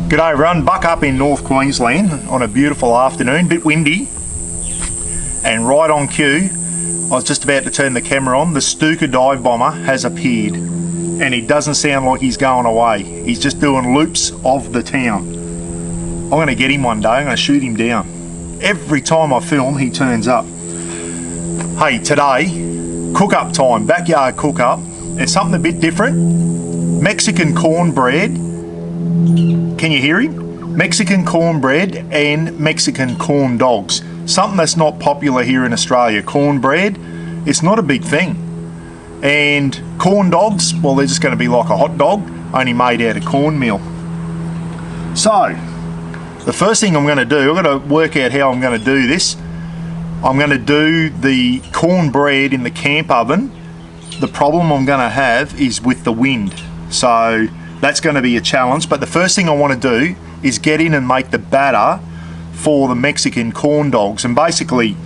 G'day everyone, Buck up in North Queensland on a beautiful afternoon, bit windy, and right on cue, I was just about to turn the camera on, the Stuka dive bomber has appeared, and he doesn't sound like he's going away. He's just doing loops of the town. I'm going to get him one day, I'm going to shoot him down. Every time I film, he turns up. Hey, today, cook up time, backyard cook up. It's something a bit different. Mexican cornbread. Can you hear him? Mexican cornbread and Mexican corn dogs. Something that's not popular here in Australia. Cornbread, it's not a big thing. And corn dogs, well, they're just going to be like a hot dog, only made out of cornmeal. So, the first thing I'm going to do, I'm going to work out how I'm going to do this. I'm going to do the cornbread in the camp oven. The problem I'm going to have is with the wind. So, that's going to be a challenge, but the first thing I want to do is get in and make the batter for the Mexican corn dogs. And basically,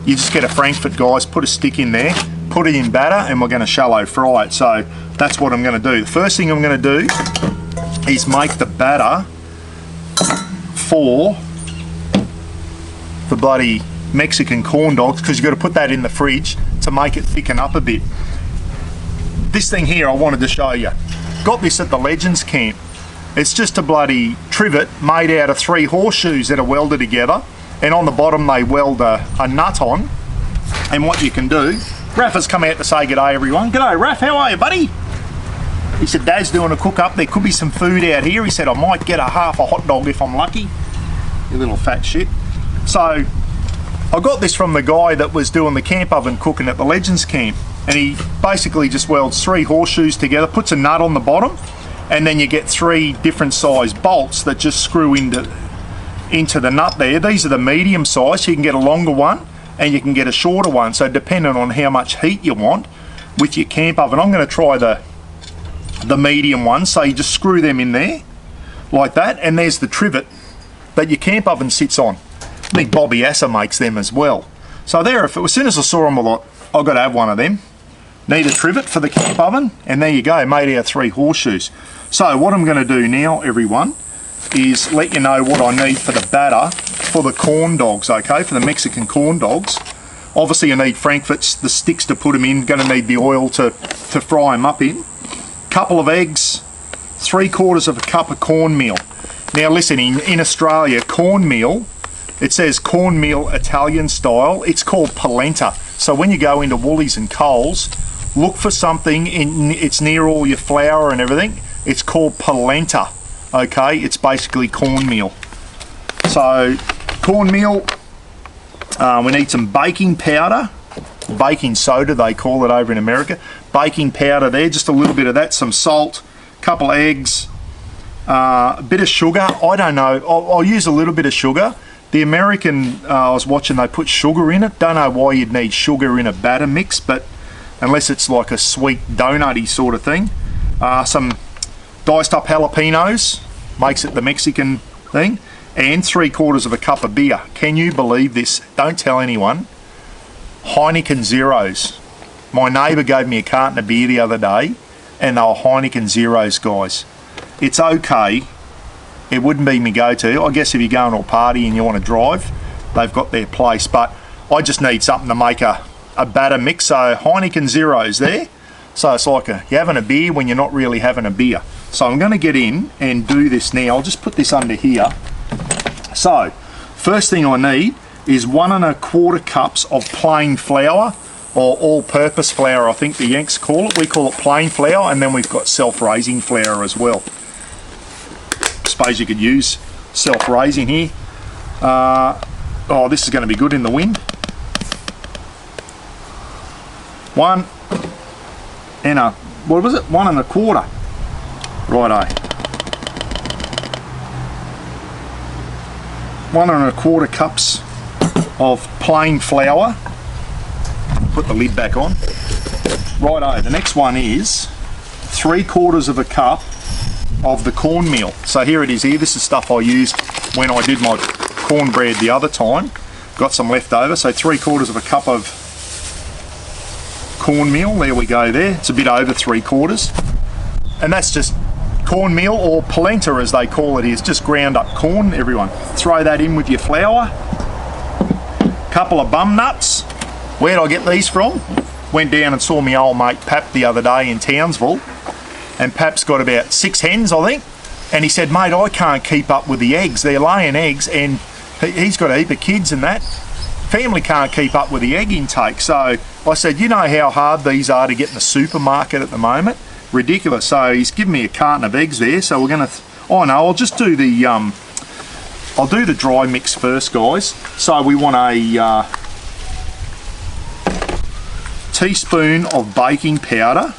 you just get a Frankfurt, guys, put a stick in there, put it in batter, and we're going to shallow fry it. So that's what I'm going to do. The first thing I'm going to do is make the batter for the bloody Mexican corn dogs, because you've got to put that in the fridge to make it thicken up a bit. This thing here I wanted to show you. Got this at the Legends camp. It's just a bloody trivet made out of 3 horseshoes that are welded together, and on the bottom they weld a nut on. And what you can do, Raph has come out to say g'day everyone. G'day Raph, how are you buddy? He said Dad's doing a cook up, there could be some food out here. He said I might get half a hot dog if I'm lucky. You little fat shit. So I got this from the guy that was doing the camp oven cooking at the Legends camp. And he basically just welds 3 horseshoes together, puts a nut on the bottom, and then you get 3 different size bolts that just screw into the nut there. These are the medium size, so you can get a longer one and you can get a shorter one, so depending on how much heat you want with your camp oven. I'm going to try the medium one, so you just screw them in there like that, and there's the trivet that your camp oven sits on. I think Bobby Asser makes them as well. So there, as soon as I saw them, I thought I've got to have one of them. Need a trivet for the camp oven, and there you go, made out of 3 horseshoes. So what I'm going to do now, everyone, is let you know what I need for the batter for the corn dogs, okay, for the Mexican corn dogs. Obviously you need Frankfurts, the sticks to put them in, going to need the oil to fry them up in. Couple of eggs, 3/4 of a cup of cornmeal. Now listen, in Australia, cornmeal, it says cornmeal Italian style, it's called polenta. So when you go into Woolies and Coles, look for something, it's near all your flour and everything, it's called polenta, okay? It's basically cornmeal. So cornmeal, we need some baking powder, baking soda they call it over in America, baking powder there, just a little bit of that, some salt, couple of eggs, a bit of sugar. I don't know, I'll use a little bit of sugar. The American, I was watching, they put sugar in it. Don't know why you'd need sugar in a batter mix, but unless it's like a sweet donutty sort of thing. Some diced up jalapenos, makes it the Mexican thing, and 3/4 of a cup of beer. Can you believe this? Don't tell anyone. Heineken Zeros. My neighbour gave me a carton of beer the other day, and they were Heineken Zeros, guys. It's okay. It wouldn't be my go-to. I guess if you're going to a party and you want to drive, they've got their place. But I just need something to make a batter mix. So Heineken Zeros there. So it's like you're having a beer when you're not really having a beer. So I'm going to get in and do this now. I'll just put this under here. So first thing I need is 1 1/4 cups of plain flour, or all-purpose flour, I think the Yanks call it. We call it plain flour, and then we've got self-raising flour as well. Suppose you could use self-raising here. Oh, this is going to be good in the wind. 1 1/4. Righto. 1 1/4 cups of plain flour. Put the lid back on. Righto. The next one is 3/4 of a cup of the cornmeal. So here it is here. This is stuff I used when I did my cornbread the other time. Got some left over, so 3/4 of a cup of cornmeal. There we go there. It's a bit over 3/4. And that's just cornmeal, or polenta as they call it, is just ground up corn, everyone. Throw that in with your flour. Couple of bum nuts. Where'd I get these from? Went down and saw my old mate Pap the other day in Townsville, and Pap's got about 6 hens, I think, and he said, mate, I can't keep up with the eggs. They're laying eggs, and he's got a heap of kids and that. Family can't keep up with the egg intake. So I said, you know how hard these are to get in the supermarket at the moment? Ridiculous. So he's given me a carton of eggs there. So we're gonna, oh no, I'll just do the, I'll do the dry mix first, guys. So we want a teaspoon of baking powder.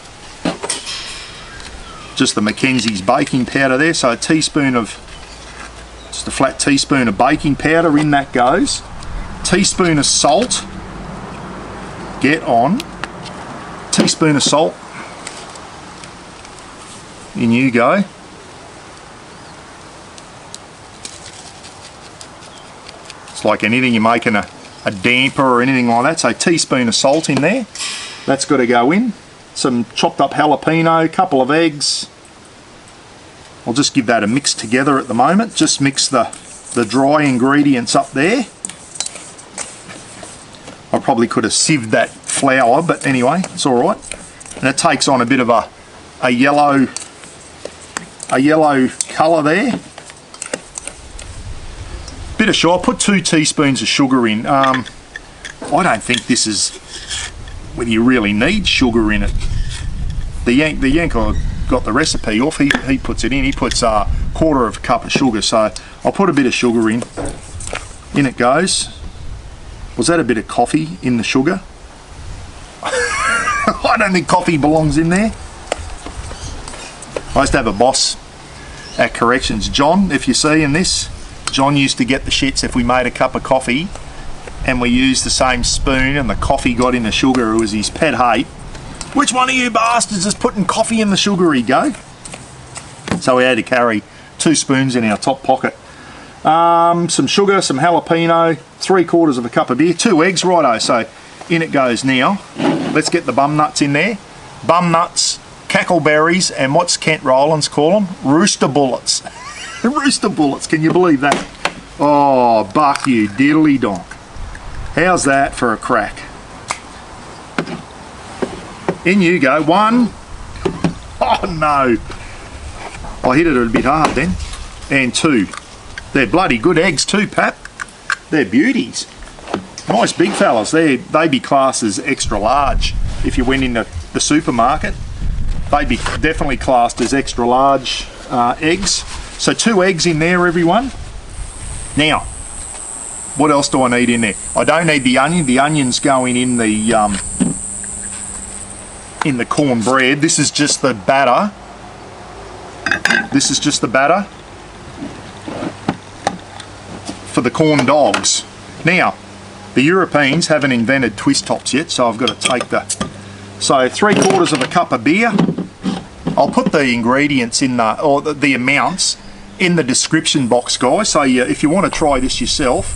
Just the Mackenzie's baking powder there. So a teaspoon of, just a flat teaspoon of baking powder, in that goes. Teaspoon of salt. Get on. Teaspoon of salt. In you go. It's like anything, you're making a damper or anything like that. So a teaspoon of salt in there. That's got to go in. Some chopped up jalapeno, couple of eggs. I'll just give that a mix together at the moment. Just mix the dry ingredients up there. I probably could have sieved that flour, but anyway, it's all right. And it takes on a bit of a yellow colour there. Bit of sugar. I'll put 2 teaspoons of sugar in. I don't think this is whether you really need sugar in it. The Yank I got the recipe off. He puts it in. He puts a quarter of a cup of sugar. So I'll put a bit of sugar in. In it goes. Was that a bit of coffee in the sugar? I don't think coffee belongs in there. I used to have a boss at Corrections, John, if you're seeing this. John used to get the shits if we made a cup of coffee and we used the same spoon and the coffee got in the sugar. It was his pet hate. Which one of you bastards is putting coffee in the sugar? He'd go. So we had to carry 2 spoons in our top pocket. Some sugar, some jalapeno, 3/4 of a cup of beer, 2 eggs, righto. So in it goes now. Let's get the bum nuts in there. Bum nuts, cackleberries, and what's Kent Rowlands call them? Rooster bullets. Rooster bullets, can you believe that? Oh, buck you diddly donk. How's that for a crack? In you go. 1. Oh no. I hit it a bit hard then. And 2. They're bloody good eggs too, Pap. They're beauties. Nice big fellas. They'd be classed as extra large if you went into the supermarket. They'd be definitely classed as extra large eggs. So 2 eggs in there, everyone. Now, what else do I need in there? I don't need the onion. The onion's going in the cornbread. This is just the batter. This is just the batter for the corn dogs. Now, the Europeans haven't invented twist tops yet, so I've got to take so 3/4 of a cup of beer. I'll put the ingredients in the amounts in the description box, guys. So if you want to try this yourself,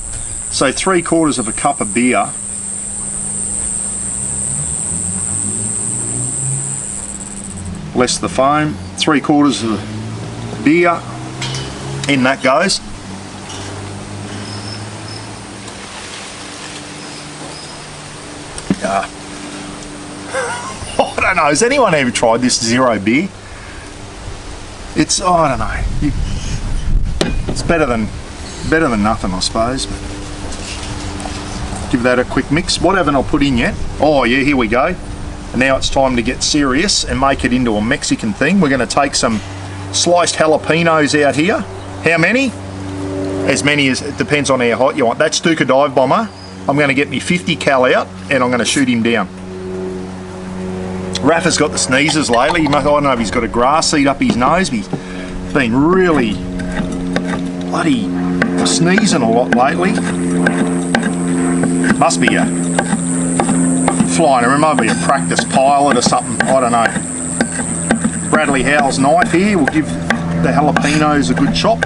so 3/4 of a cup of beer. Less the foam, 3/4 of beer. In that goes. I don't know, has anyone ever tried this zero beer? It's, I don't know, it's better than nothing, I suppose. But give that a quick mix. What haven't I put in yet? Oh yeah, here we go. And now it's time to get serious and make it into a Mexican thing. We're going to take some sliced jalapenos out here. How many? As many as, it depends on how hot you want. That's Duke a Dive Bomber. I'm going to get me 50 cal out and I'm going to shoot him down. Rafa's got the sneezes lately. I don't know if he's got a grass seed up his nose, but he's been really bloody sneezing a lot lately. Must be a flying around, might be a practice pilot or something, I don't know. Bradley Howell's knife here will give the jalapenos a good chop.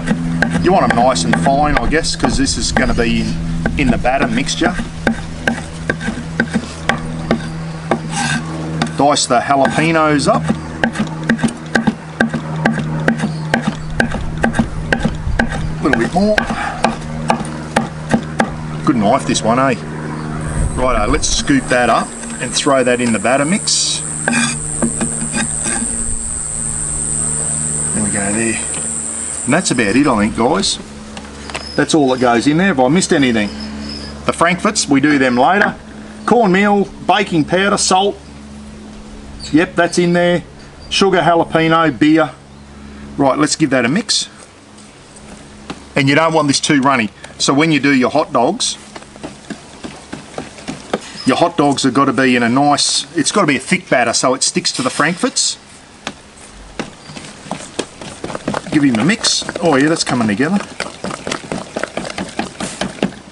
You want them nice and fine, I guess, because this is going to be in the batter mixture. Dice the jalapenos up. bit more. Good knife this one, eh? Righto, let's scoop that up and throw that in the batter mix. There we go there. And that's about it, I think, guys. That's all that goes in there. Have I missed anything? The frankfurts, we do them later. Cornmeal, baking powder, salt. Yep, that's in there. Sugar, jalapeno, beer. Right, let's give that a mix. And you don't want this too runny. So when you do your hot dogs have got to be in a nice, it's got to be a thick batter so it sticks to the frankfurts. Give him a mix. Oh yeah, that's coming together.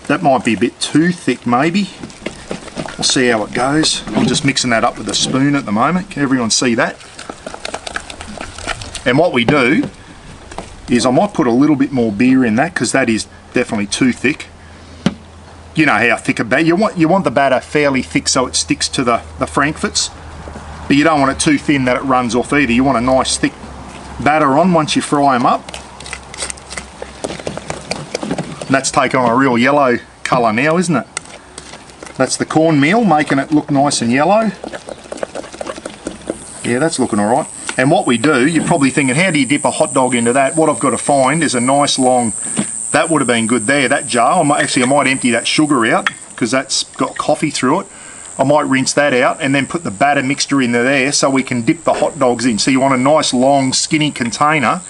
That might be a bit too thick maybe. We'll see how it goes. I'm just mixing that up with a spoon at the moment. Can everyone see that? And what we do is I might put a little bit more beer in that because that is definitely too thick. You know how thick a batter, you want the batter fairly thick so it sticks to the frankfurts, but you don't want it too thin that it runs off either. You want a nice thick batter on once you fry them up. And that's taken on a real yellow colour now, isn't it? That's the cornmeal, making it look nice and yellow. Yeah, that's looking alright. And what we do, you're probably thinking, how do you dip a hot dog into that? What I've got to find is a nice long, that would have been good there, that jar. I might empty that sugar out because that's got coffee through it. I might rinse that out and then put the batter mixture in there so we can dip the hot dogs in. So you want a nice long skinny container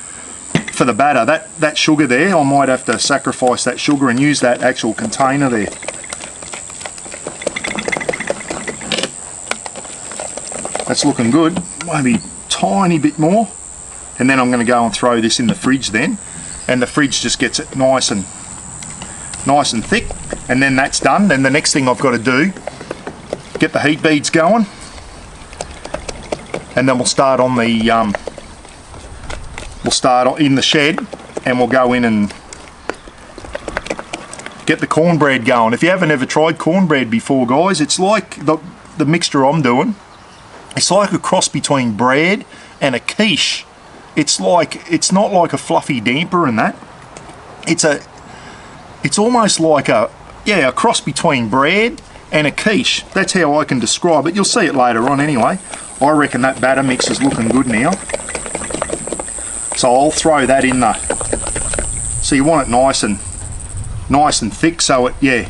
for the batter. That sugar there, I might have to sacrifice that sugar and use that actual container there. That's looking good, maybe a tiny bit more. And then I'm going to go and throw this in the fridge then. And the fridge just gets it nice and thick. And then that's done. Then the next thing I've got to do, get the heat beads going. And then we'll start on the, we'll start in the shed and we'll go in and get the cornbread going. If you haven't ever tried cornbread before, guys, it's like the mixture I'm doing. It's like a cross between bread and a quiche. It's not like a fluffy damper and that. It's almost like a cross between bread and a quiche. That's how I can describe it. You'll see it later on anyway. I reckon that batter mix is looking good now. So I'll throw that in there. So you want it nice and thick. So I'm going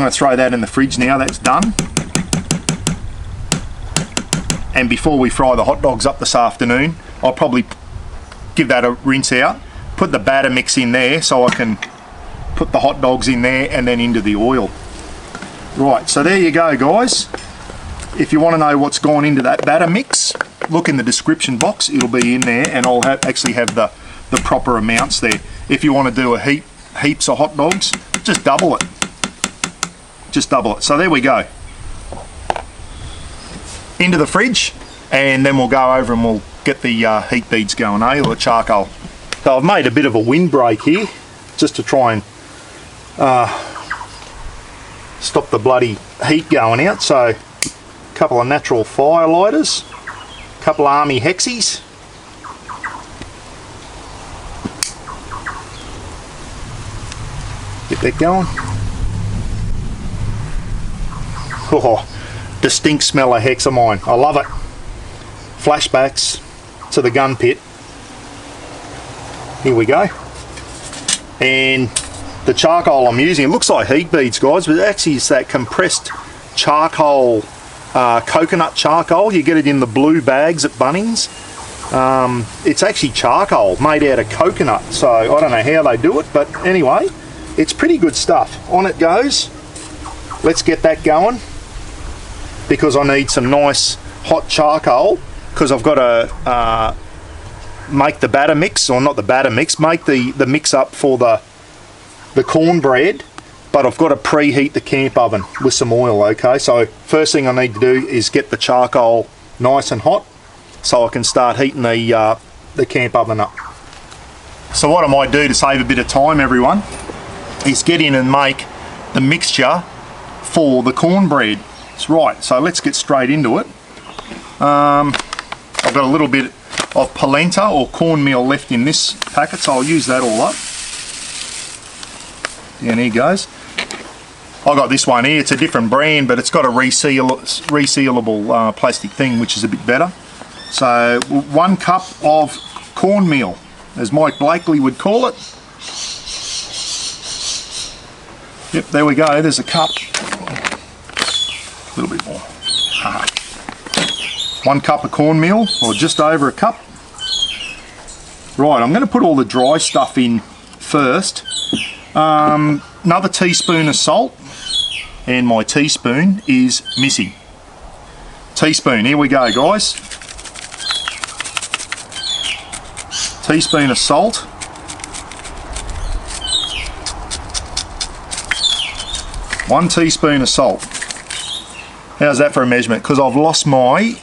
to throw that in the fridge now. That's done. And before we fry the hot dogs up this afternoon, I'll probably give that a rinse out, put the batter mix in there so I can put the hot dogs in there and then into the oil. Right, so there you go, guys. If you want to know what's gone into that batter mix, look in the description box, it'll be in there, and I'll actually have the proper amounts there. If you want to do heaps of hot dogs, just double it. Just double it. So there we go. Into the fridge, and then we'll go over and we'll get the heat beads going, or the charcoal. So I've made a bit of a windbreak here just to try and stop the bloody heat going out. So a couple of natural fire lighters, a couple of army hexies, get that going. Oh, distinct smell of hexamine. I love it. Flashbacks to the gun pit. Here we go. And the charcoal I'm using, it looks like heat beads, guys, but actually it's that compressed charcoal, coconut charcoal. You get it in the blue bags at Bunnings. It's actually charcoal made out of coconut, so I don't know how they do it, but anyway, it's pretty good stuff. On it goes. Let's get that going, because I need some nice hot charcoal, because I've got to make the batter mix, or not the batter mix, make the mix up for the cornbread, but I've got to preheat the camp oven with some oil. Okay, so first thing I need to do is get the charcoal nice and hot so I can start heating the camp oven up. So what I might do to save a bit of time, everyone, is get in and make the mixture for the cornbread. That's right, so let's get straight into it. I've got a little bit of polenta or cornmeal left in this packet, so I'll use that all up. And here goes. I got this one here. It's a different brand, but it's got a resealable plastic thing, which is a bit better. So 1 cup of cornmeal, as Mike Blakely would call it. Yep, there we go. There's a cup. A little bit more. 1 cup of cornmeal, or just over a cup. Right, I'm going to put all the dry stuff in first. Another teaspoon of salt, and my teaspoon is missing. Teaspoon, here we go, guys. Teaspoon of salt. One teaspoon of salt. How's that for a measurement? Because I've lost my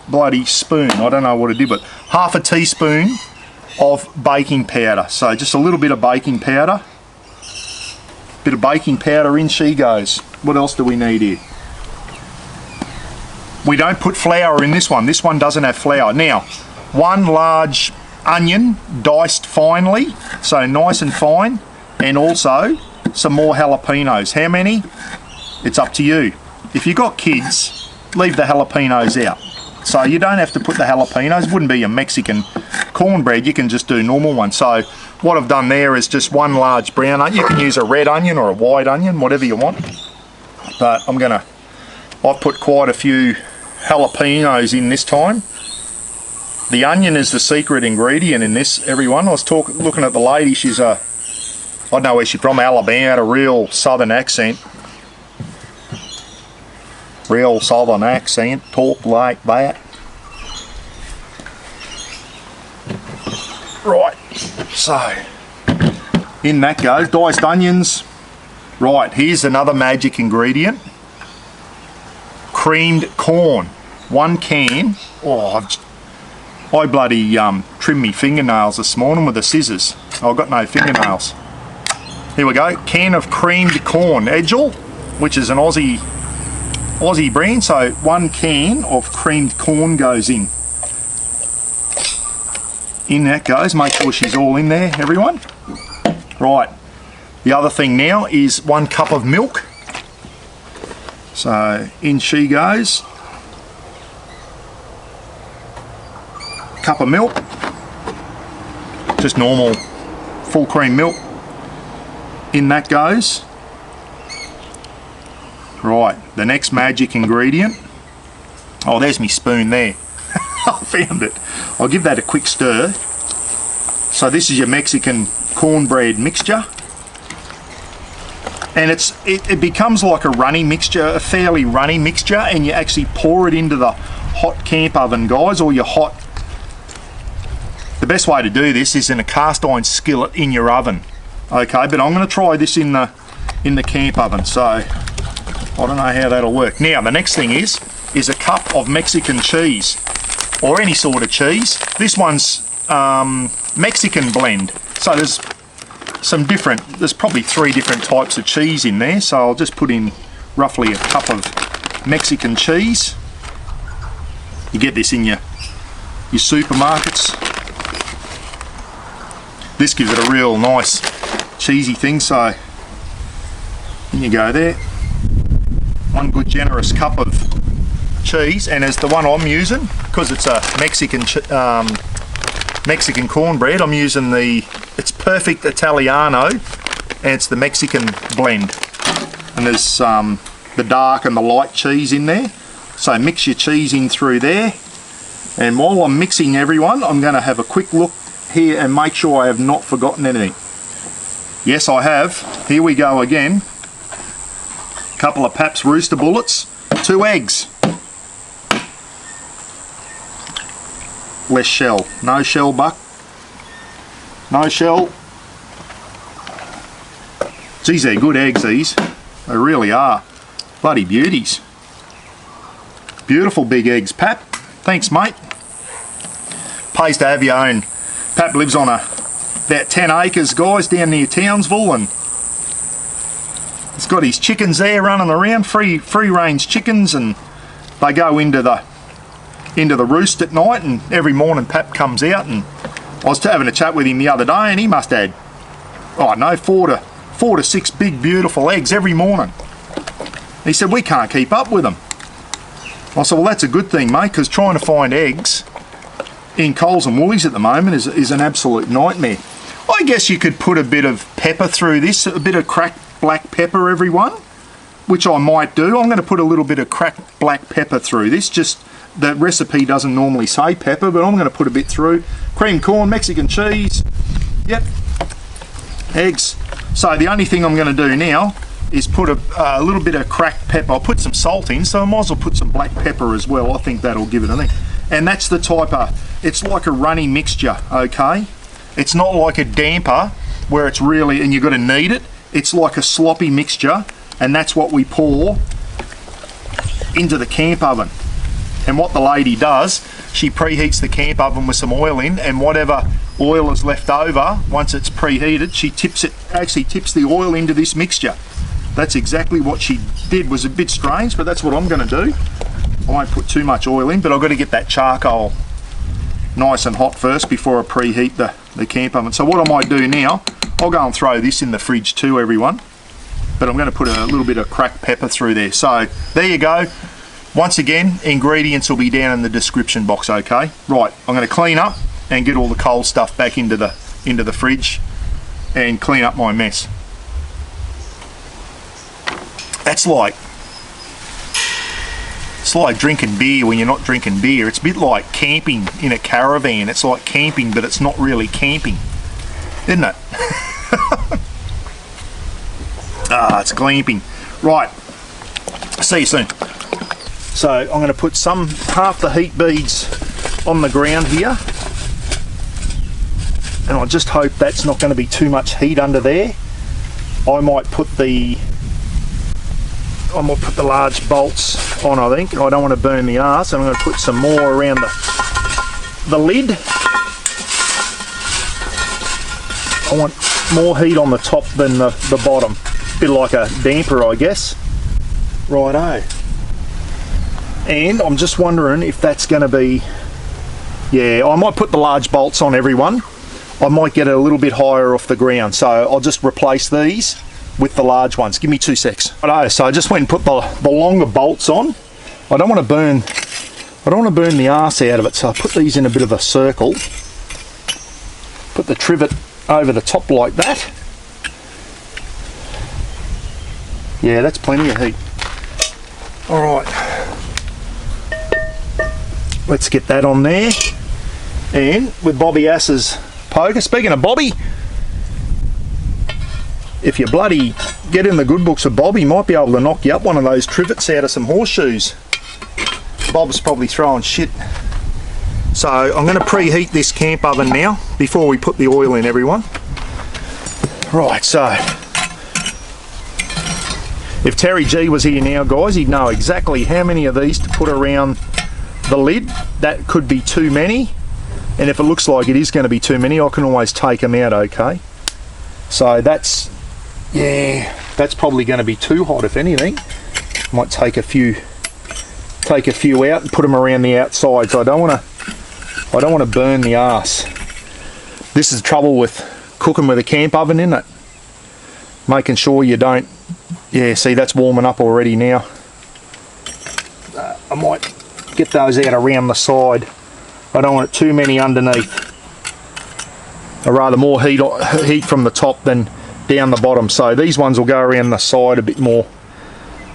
bloody spoon. I don't know what it did, but half a teaspoon of baking powder. So just a little bit of baking powder. Bit of baking powder, in she goes. What else do we need here? We don't put flour in this one. This one doesn't have flour. Now, 1 large onion diced finely, so nice and fine, and also some more jalapenos. How many? It's up to you. If you've got kids, leave the jalapenos out. So you don't have to put the jalapenos. It wouldn't be a Mexican cornbread. You can just do normal ones. So what I've done there is just 1 large brown onion. You can use a red onion or a white onion, whatever you want. But I've put quite a few jalapenos in this time. The onion is the secret ingredient in this, everyone. I was looking at the lady. She's I don't know where she's from, Alabama, had a real southern accent. Real southern accent, talk like that. Right, so in that goes diced onions. Right, here's another magic ingredient. Creamed corn. 1 can. Oh, I bloody trimmed me fingernails this morning with the scissors. I've got no fingernails. Here we go. Can of creamed corn. Edgel, which is an Aussie brand. So 1 can of creamed corn goes in. In that goes. Make sure she's all in there, everyone. Right. The other thing now is 1 cup of milk. So in she goes. Cup of milk. Just normal full cream milk. In that goes. Right, the next magic ingredient. Oh, there's my spoon there. I found it. I'll give that a quick stir. So this is your Mexican cornbread mixture. And it becomes like a runny mixture, a fairly runny mixture, and you actually pour it into the hot camp oven, guys, or your hot. The best way to do this is in a cast iron skillet in your oven. Okay, but I'm going to try this in the camp oven, so I don't know how that'll work. Now the next thing is a cup of Mexican cheese, or any sort of cheese. This one's Mexican blend, so there's probably 3 different types of cheese in there, so I'll just put in roughly a cup of Mexican cheese. You get this in your supermarkets. This gives it a real nice cheesy thing, so in you go there. 1 good generous cup of cheese, and as the one I'm using, because it's a Mexican cornbread, I'm using it's Perfect Italiano, and it's the Mexican blend. And there's the dark and the light cheese in there. So mix your cheese in through there. And while I'm mixing, everyone, I'm going to have a quick look here and make sure I have not forgotten anything. Yes, I have. Here we go again. Couple of Pabst Rooster bullets, 2 eggs. Less shell. No shell, Buck. No shell. Geez, they're good eggs, these. They really are. Bloody beauties. Beautiful big eggs, Pap. Thanks, mate. Pays to have your own. Pap lives on about 10 acres, guys, down near Townsville, and he's got his chickens there running around, free range chickens, and they go into the roost at night, and every morning Pap comes out, and I was having a chat with him the other day, and he must have had, I don't know, 4 4 to 6 big beautiful eggs every morning. He said, we can't keep up with them. I said, well, that's a good thing, mate, because trying to find eggs in Coles and Woolies at the moment is an absolute nightmare. I guess you could put a bit of pepper through this, a bit of cracked black pepper, everyone, which I might do. I'm going to put a little bit of cracked black pepper through this. Just the recipe doesn't normally say pepper, but I'm going to put a bit through. Cream corn, Mexican cheese, yep, eggs. So the only thing I'm going to do now is put a little bit of cracked pepper. I'll put some salt in, so I might as well put some black pepper as well. I think that'll give it a thing. And that's the type of, it's like a runny mixture, okay? It's not like a damper where it's really, and you've got to knead it. It's like a sloppy mixture, and that's what we pour into the camp oven. And what the lady does, she preheats the camp oven with some oil in, and whatever oil is left over, once it's preheated, she actually tips the oil into this mixture. That's exactly what she did. Was a bit strange, but that's what I'm going to do. I won't put too much oil in, but I've got to get that charcoal nice and hot first before I preheat the camp oven. So what I might do now, I'll go and throw this in the fridge too, everyone. But I'm going to put a little bit of cracked pepper through there. So there you go. Once again, ingredients will be down in the description box, okay? Right, I'm going to clean up and get all the cold stuff back into the fridge and clean up my mess. It's like drinking beer when you're not drinking beer. It's a bit like camping in a caravan. It's like camping, but it's not really camping, isn't it? It's glamping. Right, see you soon. So I'm going to put half the heat beads on the ground here, and I just hope that's not going to be too much heat under there. I might put the large bolts on, I think. I don't want to burn the arse, and I'm going to put some more around the lid. I want more heat on the top than the bottom. A bit like a damper, I guess. Righto. And I'm just wondering if that's going to be... Yeah, I might put the large bolts on, everyone. I might get it a little bit higher off the ground, so I'll just replace these with the large ones. Give me 2 secs. Righto, so I just went and put the longer bolts on. I don't want to burn the arse out of it, so I put these in a bit of a circle. Put the trivet over the top like that. Yeah, that's plenty of heat. Alright. Let's get that on there. And with Bobby Ass's poker, speaking of Bobby, if you bloody get in the good books of Bobby, might be able to knock you up one of those trivets out of some horseshoes. Bob's probably throwing shit. So I'm going to preheat this camp oven now before we put the oil in, everyone. Right, so if Terry G was here now, guys, he'd know exactly how many of these to put around the lid. That could be too many, and if it looks like it is going to be too many, I can always take them out, okay? So that's probably going to be too hot, if anything. Might take a few out and put them around the outside. So I don't want to burn the arse. This is the trouble with cooking with a camp oven, isn't it? Making sure you don't. Yeah, see, that's warming up already now. I might get those out around the side. I don't want too many underneath. I'd rather more heat from the top than down the bottom. So these ones will go around the side a bit more.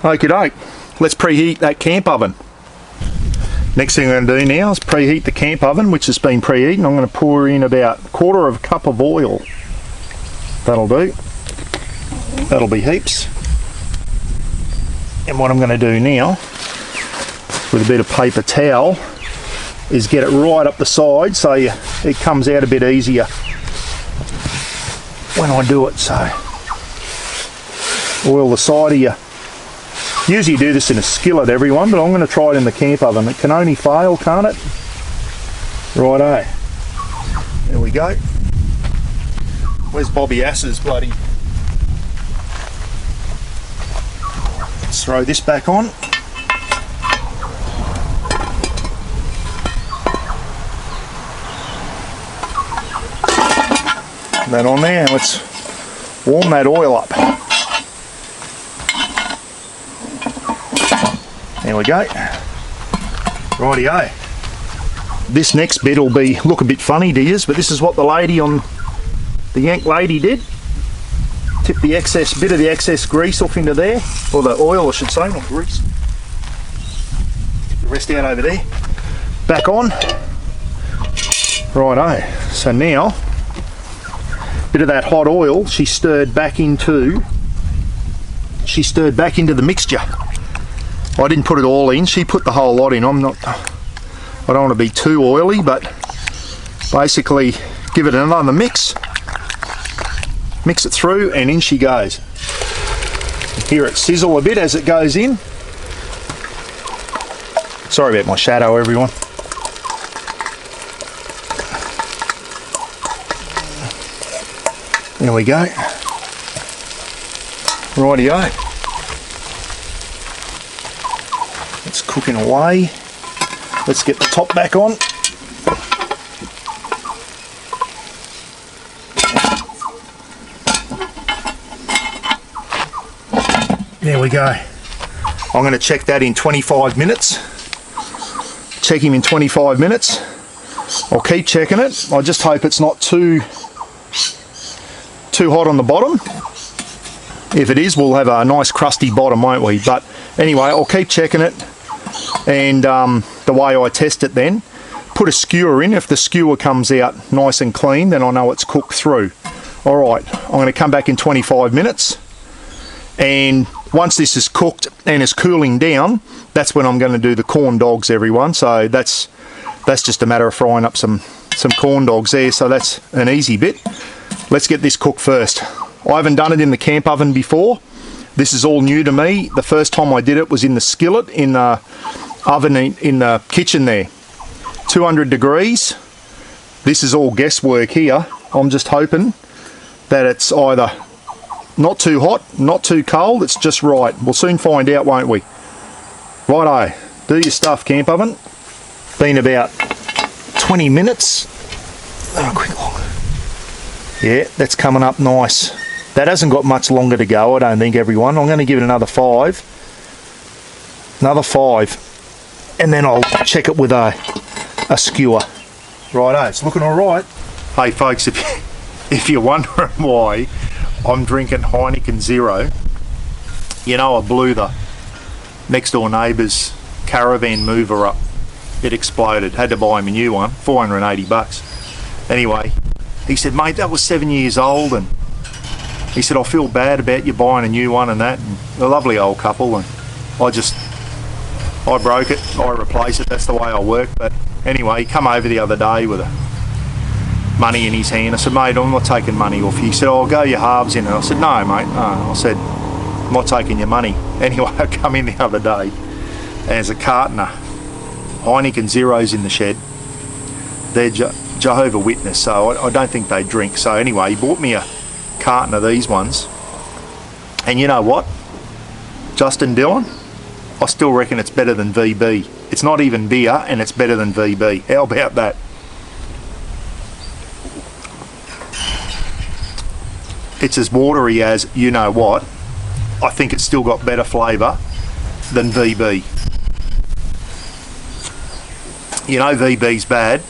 Okie doke. Let's preheat that camp oven. Next thing I'm going to do now is preheat the camp oven, which has been preheated. I'm going to pour in about 1/4 cup of oil. That'll do. That'll be heaps. And what I'm going to do now, with a bit of paper towel, is get it right up the side so it comes out a bit easier when I do it. So oil the side of you. Usually do this in a skillet, everyone, but I'm going to try it in the camp oven. It can only fail, can't it? Righto. There we go. Where's Bobby Ass's bloody... Let's throw this back on. That on there. Let's Warm that oil up. There we go. Rightio. This next bit will look a bit funny to yous, but this is what the Yank lady did. Tip the bit of the excess grease off into there, or the oil I should say, not grease. Tip the rest out over there. Back on. Righto. So now, bit of that hot oil she stirred back into the mixture. I didn't put it all in, she put the whole lot in. I don't want to be too oily, but basically give it another mix it through, and in she goes. Hear it sizzle a bit as it goes in. Sorry about my shadow, everyone. There we go. Rightio. It's cooking away. Let's get the top back on. There we go. I'm going to check that in 25 minutes. Check him in 25 minutes. I'll keep checking it. I just hope it's not too hot on the bottom. If it is, we'll have a nice crusty bottom, won't we? But anyway, I'll keep checking it, and the way I test it then, put a skewer in. If the skewer comes out nice and clean, then I know it's cooked through. Alright, I'm going to come back in 25 minutes, and once this is cooked and is cooling down, that's when I'm going to do the corn dogs, everyone. So that's just a matter of frying up some corn dogs there, so that's an easy bit. Let's get this cooked first. I haven't done it in the camp oven before. This is all new to me. The first time I did it was in the skillet in the oven in the kitchen there. 200 degrees. This is all guesswork here. I'm just hoping that it's either not too hot, not too cold, it's just right. We'll soon find out, won't we? Righto, do your stuff, camp oven. Been about 20 minutes. Oh, quick look. Yeah, that's coming up nice. That hasn't got much longer to go, I don't think, everyone. I'm going to give it another 5. Another 5. And then I'll check it with a skewer. Righto, it's looking alright. Hey folks, if you're wondering why I'm drinking Heineken Zero, you know I blew the next door neighbour's caravan mover up. It exploded. Had to buy him a new one, 480 bucks. Anyway, he said, mate, that was 7 years old, and he said, I feel bad about you buying a new one and that. And a lovely old couple, and I broke it, I replaced it, that's the way I work. But anyway, he come over the other day with money in his hand. I said, mate, I'm not taking money off you. He said, oh, I'll go your halves in it. I said, no, mate, no. I said, I'm not taking your money. Anyway, I come in the other day, and there's a carton of Heineken Zeros in the shed. They're Jehovah's Witness, so I don't think they drink. So anyway, he bought me a carton of these ones, and you know what, Justin Dillon, I still reckon it's better than VB. It's not even beer, and it's better than VB. How about that? It's as watery as you know what. I think it's still got better flavour than VB. You know VB's bad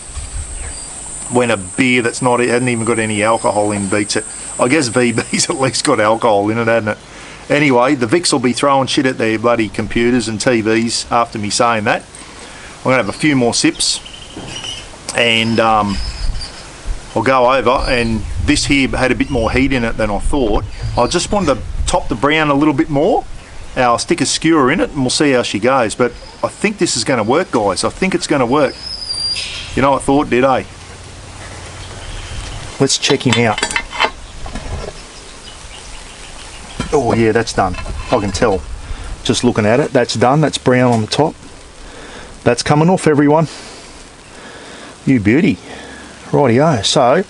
when a beer that's not, it hasn't even got any alcohol in beats it. I guess VB's at least got alcohol in it, hasn't it? Anyway, the Vics will be throwing shit at their bloody computers and TVs after me saying that. I'm going to have a few more sips, and I'll go over, and this here had a bit more heat in it than I thought. I just wanted to top the brown a little bit more. I'll stick a skewer in it and we'll see how she goes, but I think this is going to work, guys. I think it's going to work. You know, I thought, did I? Let's check him out. Oh yeah, that's done. I can tell. Just looking at it, that's done. That's brown on the top. That's coming off, everyone. You beauty. Rightio. So,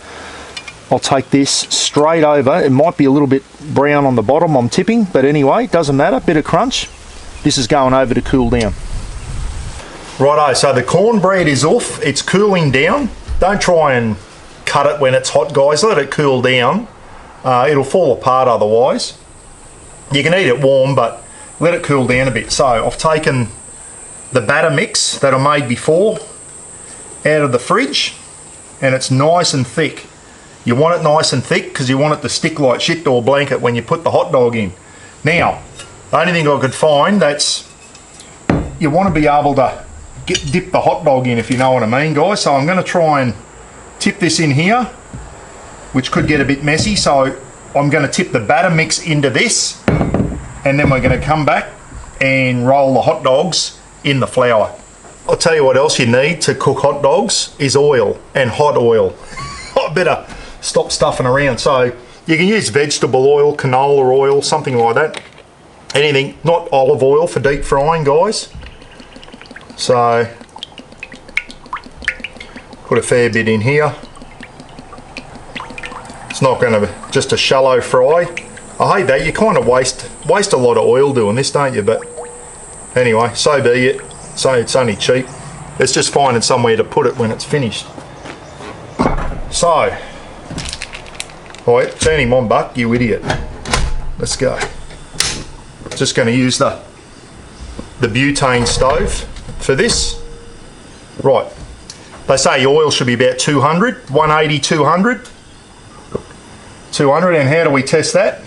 I'll take this straight over. It might be a little bit brown on the bottom, I'm tipping, but anyway, doesn't matter. Bit of crunch. This is going over to cool down. Righto, so the cornbread is off. It's cooling down. Don't try and cut it when it's hot, guys. Let it cool down, It'll fall apart otherwise. You can eat it warm, but let it cool down a bit. So I've taken the batter mix that I made before out of the fridge, and it's nice and thick. You want it nice and thick because you want it to stick like shit to a blanket when you put the hot dog in. Now, the only thing I could find you want to be able to dip the hot dog in, if you know what I mean, guys. So I'm going to try and tip this in here, which could get a bit messy. So I'm going to tip the batter mix into this, and then we're going to come back and roll the hot dogs in the flour. I'll tell you what else you need to cook hot dogs is oil, and hot oil. I better stop stuffing around. So you can use vegetable oil, canola oil, something like that. Anything, not olive oil for deep frying, guys. So put a fair bit in here. It's not going to just a shallow fry. I hate that. You kind of waste a lot of oil doing this, don't you? But anyway, so be it. So it's only cheap. It's just finding somewhere to put it when it's finished. So, alright, turn him on, Buck, you idiot. Let's go. Just going to use the butane stove for this. Right, they say oil should be about 200, 180, 200. 200, and how do we test that?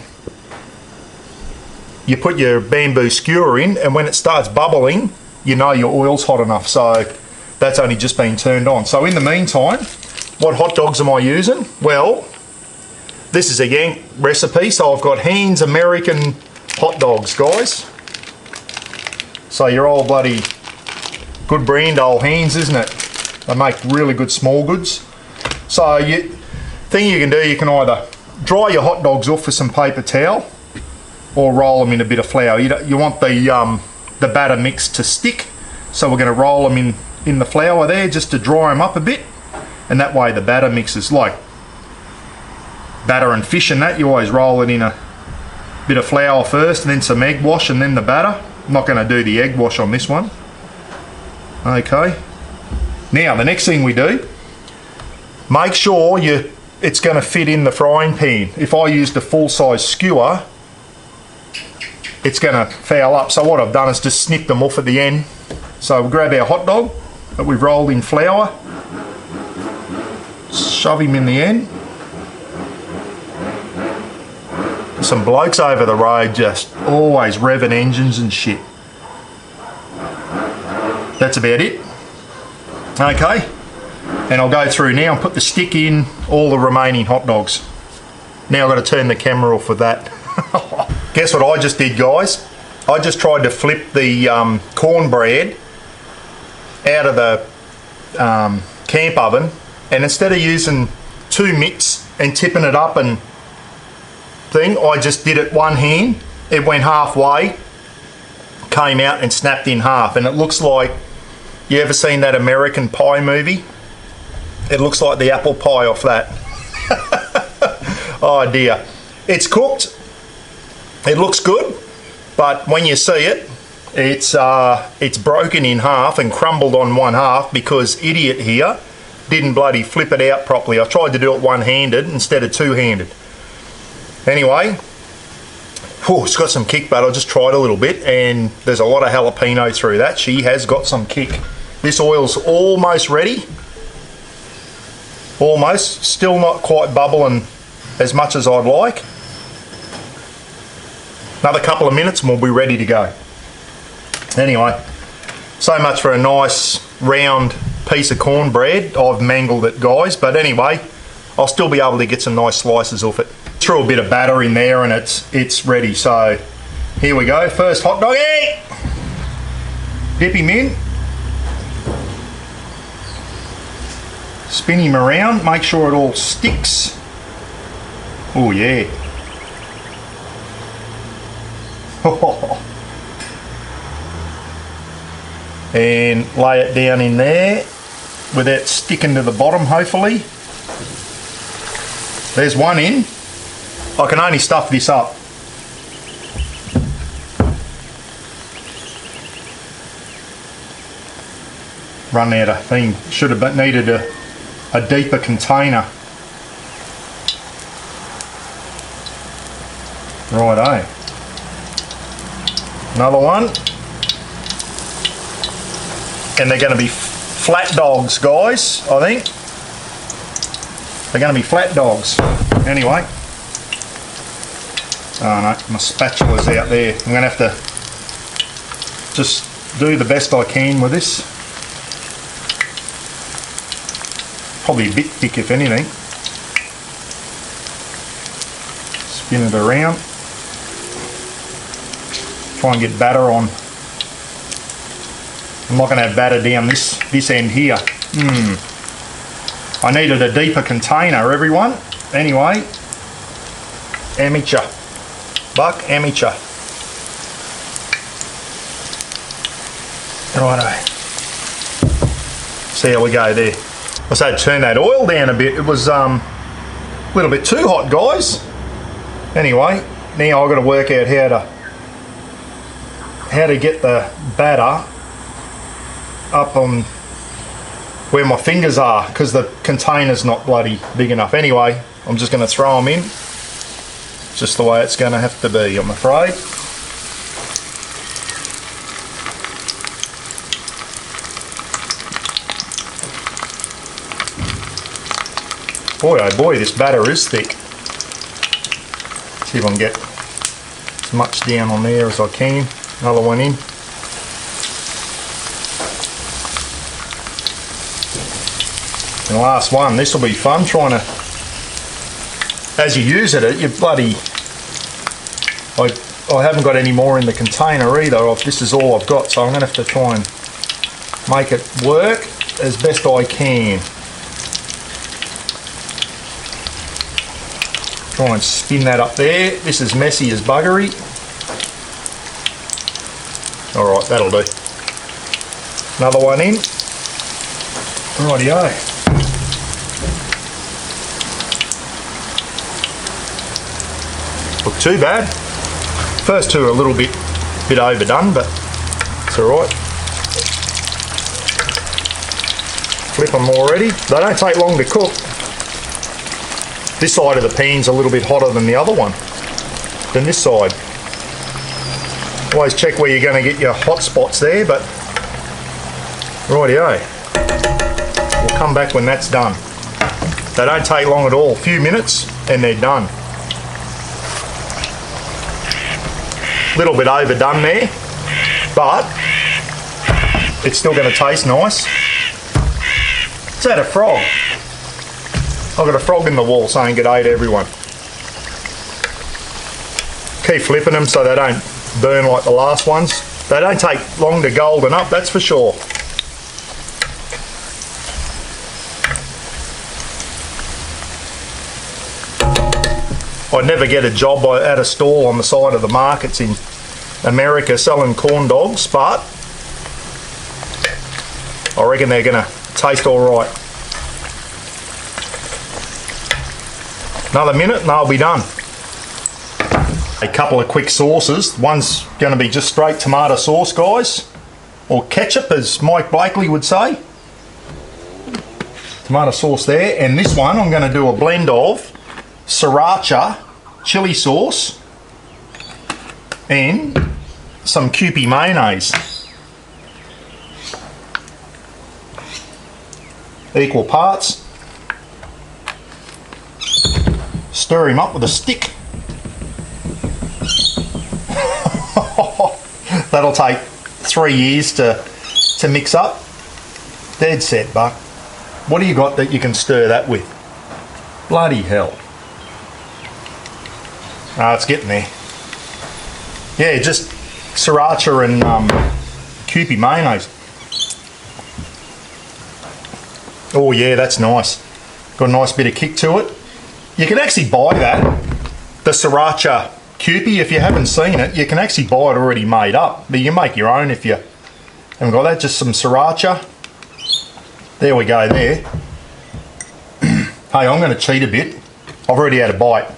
You put your bamboo skewer in, and when it starts bubbling, you know your oil's hot enough. So that's only just been turned on. So in the meantime, what hot dogs am I using? Well, this is a Yank recipe, so I've got Hans American hot dogs, guys. So your old bloody good brand, old Hans, isn't it? They make really good small goods. So thing you can do, you can either dry your hot dogs off with some paper towel or roll them in a bit of flour. You want the batter mix to stick, so we're going to roll them in the flour there just to dry them up a bit, and that way the batter mixes, like batter and fish and that, you always roll it in a bit of flour first and then some egg wash and then the batter. I'm not going to do the egg wash on this one. Okay, now the next thing we do, make sure it's going to fit in the frying pan. If I used a full-size skewer, it's going to foul up. So what I've done is just snip them off at the end. So we'll grab our hot dog that we've rolled in flour, shove him in the end. Some blokes over the road just always revving engines and shit. That's about it. Okay, and I'll go through now and put the stick in all the remaining hot dogs. Now I've got to turn the camera off with that. Guess what I just did, guys? I just tried to flip the cornbread out of the camp oven, and instead of using 2 mitts and tipping it up and thing, I just did it one hand. It went halfway, came out and snapped in half, and it looks like, you ever seen that American Pie movie? It looks like the apple pie off that. Oh dear. It's cooked. It looks good, but when you see it, it's broken in half and crumbled on one half because idiot here didn't bloody flip it out properly. I tried to do it one-handed instead of two-handed. Anyway, it's got some kick, but I just tried a little bit, and there's a lot of jalapeno through that. She has got some kick. This oil's almost ready. Almost. Still not quite bubbling as much as I'd like. Another couple of minutes and we'll be ready to go. Anyway, so much for a nice round piece of cornbread. I've mangled it, guys, but anyway, I'll still be able to get some nice slices off it. Threw a bit of batter in there and it's ready. So here we go. First hot dog. Dip him in. Spin him around. Make sure it all sticks. Oh yeah. And lay it down in there without sticking to the bottom, hopefully. There's one in. I can only stuff this up. Run out of thing. Should have needed a deeper container. Righto. Another one. And they're going to be flat dogs, guys, I think. They're going to be flat dogs. Anyway. Oh no, my spatula's out there. I'm going to have to just do the best I can with this. Probably a bit thick if anything. Spin it around. Try and get batter on. I'm not going to have batter down this end here. I needed a deeper container, everyone. Anyway, amateur. Buck amateur. Righto. See how we go there. I said turn that oil down a bit. It was a little bit too hot, guys. Anyway, now I've got to work out how to get the batter up on where my fingers are, because the container's not bloody big enough. Anyway, I'm just going to throw them in. Just the way it's going to have to be, I'm afraid. Boy oh boy, this batter is thick. See if I can get as much down on there as I can. Another one in. And the last one. This will be fun trying to, as you use it, you bloody, I haven't got any more in the container either. This is all I've got, so I'm going to have to try and make it work as best I can. Try and spin that up there. This is messy as buggery. Alright, that'll do. Another one in. Rightio. Look too bad. First two are a little bit overdone, but it's alright. Flip them already. They don't take long to cook. This side of the pan's a little bit hotter than the other one, than this side. Always check where you're going to get your hot spots there, but rightio. We'll come back when that's done. They don't take long at all, a few minutes and they're done. Little bit overdone there, but it's still going to taste nice. Is that a frog? I've got a frog in the wall saying g'day to everyone. Keep flipping them so they don't burn like the last ones. They don't take long to golden up, that's for sure. I'd never get a job at a stall on the side of the markets in America selling corn dogs, but I reckon they're going to taste all right. Another minute and they'll be done. A couple of quick sauces. One's going to be just straight tomato sauce, guys, or ketchup as Mike Blakely would say. Tomato sauce there, and this one I'm going to do a blend of sriracha chili sauce and some Kewpie mayonnaise. Equal parts. Stir him up with a stick. That'll take 3 years to mix up. Dead set, Buck. What do you got that you can stir that with? Bloody hell. Ah, it's getting there. Yeah, just sriracha and Kewpie mayonnaise. Oh yeah, that's nice. Got a nice bit of kick to it. You can actually buy that, the sriracha Kewpie. If you haven't seen it, you can actually buy it already made up. But you can make your own if you haven't got that. Just some sriracha. There we go there. Hey, I'm going to cheat a bit. I've already had a bite.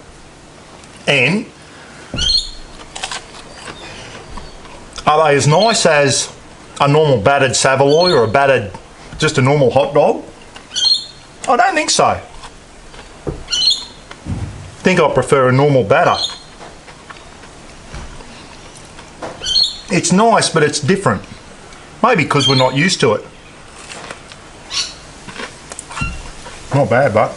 And are they as nice as a normal battered Savoy or just a normal hot dog? I don't think so. I think I prefer a normal batter. It's nice, but it's different. Maybe because we're not used to it. Not bad, but.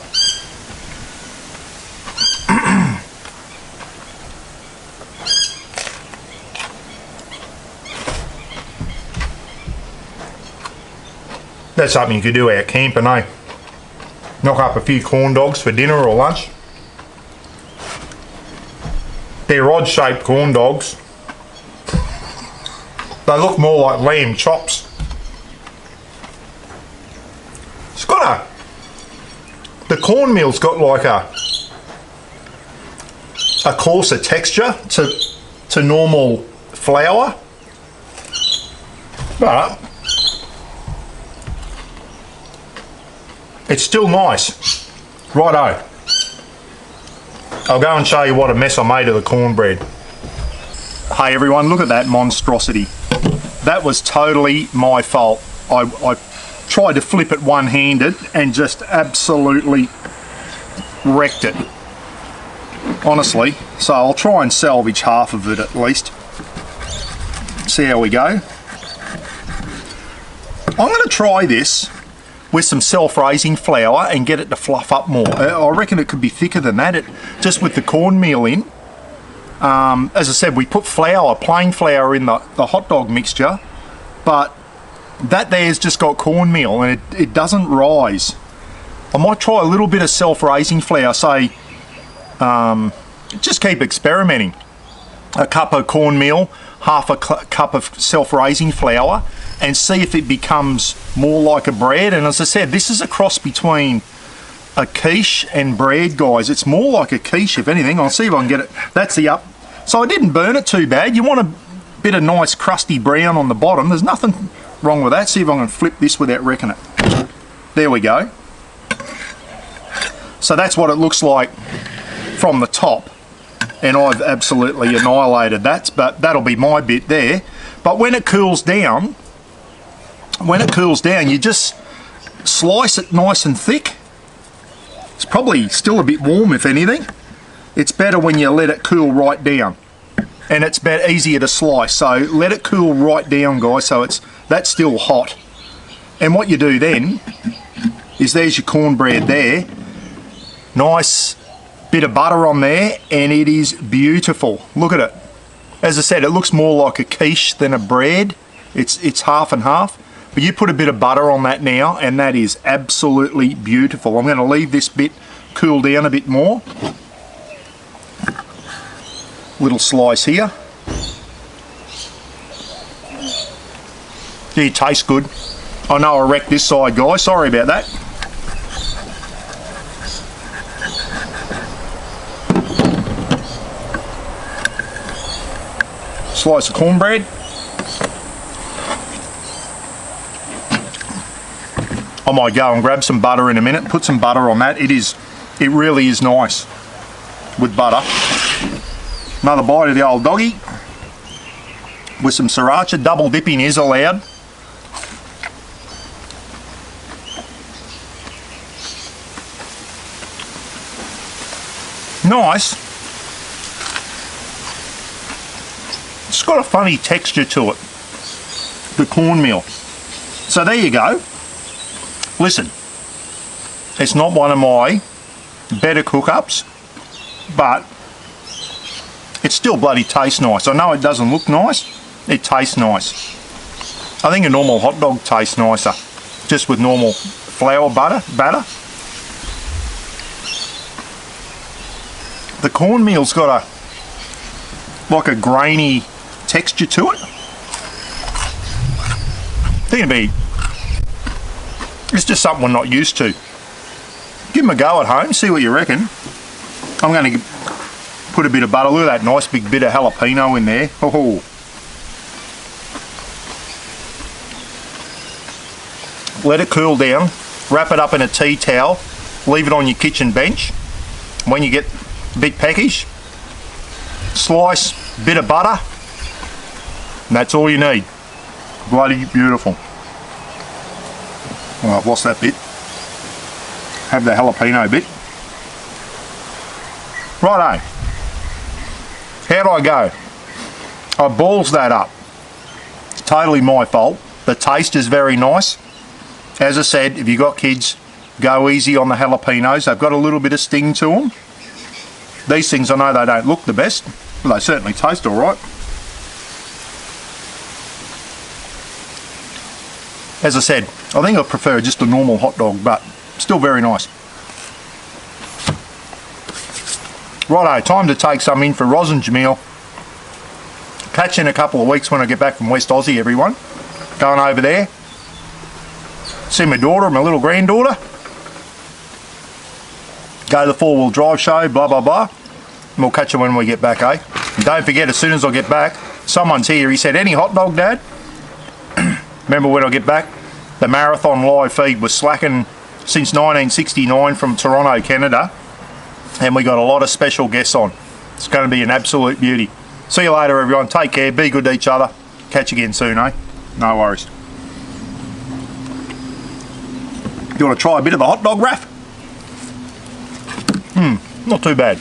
That's something you could do out camping, eh? Knock up a few corn dogs for dinner or lunch. They're odd-shaped corn dogs. They look more like lamb chops. It's got the cornmeal's got like a coarser texture to normal flour, but it's still nice. Righto. I'll go and show you what a mess I made of the cornbread. Hey everyone, look at that monstrosity. That was totally my fault. I tried to flip it one-handed and just absolutely wrecked it. Honestly. So I'll try and salvage half of it at least. See how we go. I'm going to try this with some self-raising flour and get it to fluff up more. I reckon it could be thicker than that, just with the cornmeal in. As I said, we put flour, plain flour in the hot dog mixture, but that there's just got cornmeal and it doesn't rise. I might try a little bit of self-raising flour, say, just keep experimenting. A cup of cornmeal, half a cup of self-raising flour, and see if it becomes more like a bread. And as I said, this is a cross between a quiche and bread, guys. It's more like a quiche, if anything. I'll see if I can get it. That's the up. So I didn't burn it too bad. You want a bit of nice crusty brown on the bottom. There's nothing wrong with that. See if I can flip this without wrecking it. There we go. So that's what it looks like from the top. And I've absolutely annihilated that, but that'll be my bit there. But when it cools down, you just slice it nice and thick. It's probably still a bit warm, if anything. It's better when you let it cool right down, and it's easier to slice. So let it cool right down, guys, so that's still hot. And what you do then is, there's your cornbread there, nice bit of butter on there, and it is beautiful. Look at it. As I said, it looks more like a quiche than a bread. It's half and half. But you put a bit of butter on that now, and that is absolutely beautiful. I'm going to leave this bit cool down a bit more. Little slice here. It tastes good. I know I wrecked this side, guys. Sorry about that. Slice of cornbread. I might go and grab some butter in a minute, put some butter on that. It really is nice with butter. Another bite of the old doggy with some sriracha. Double dipping is allowed. Nice. It's got a funny texture to it, the cornmeal. So there you go. Listen, it's not one of my better cook-ups, but it still bloody tastes nice. I know it doesn't look nice, it tastes nice. I think a normal hot dog tastes nicer, just with normal flour batter. The cornmeal's got like a grainy texture to it. I think it's just something we're not used to. Give them a go at home, see what you reckon. I'm going to put a bit of butter. Look at that nice big bit of jalapeno in there. Oh. Let it cool down. Wrap it up in a tea towel. Leave it on your kitchen bench. When you get a big package, slice, bit of butter, and that's all you need. Bloody beautiful. Well, I've lost that bit. Have the jalapeno bit. Righto. How'd I go? I balls that up. Totally my fault. The taste is very nice. As I said, if you've got kids, go easy on the jalapenos. They've got a little bit of sting to them. These things, I know they don't look the best, but they certainly taste all right. As I said, I think I prefer just a normal hot dog, but still very nice. Righto, time to take some in for Roz and Jamil. Catch you in a couple of weeks when I get back from West Aussie, everyone. Going over there. See my daughter, my little granddaughter. Go to the 4-wheel drive show, blah, blah, blah. And we'll catch you when we get back, eh? And don't forget, as soon as I get back, someone's here. He said, any hot dog, Dad? Remember when I get back? The marathon live feed was slacking since 1969 from Toronto, Canada. And we got a lot of special guests on. It's going to be an absolute beauty. See you later, everyone. Take care. Be good to each other. Catch you again soon, eh? No worries. You want to try a bit of the hot dog, Raph? Not too bad.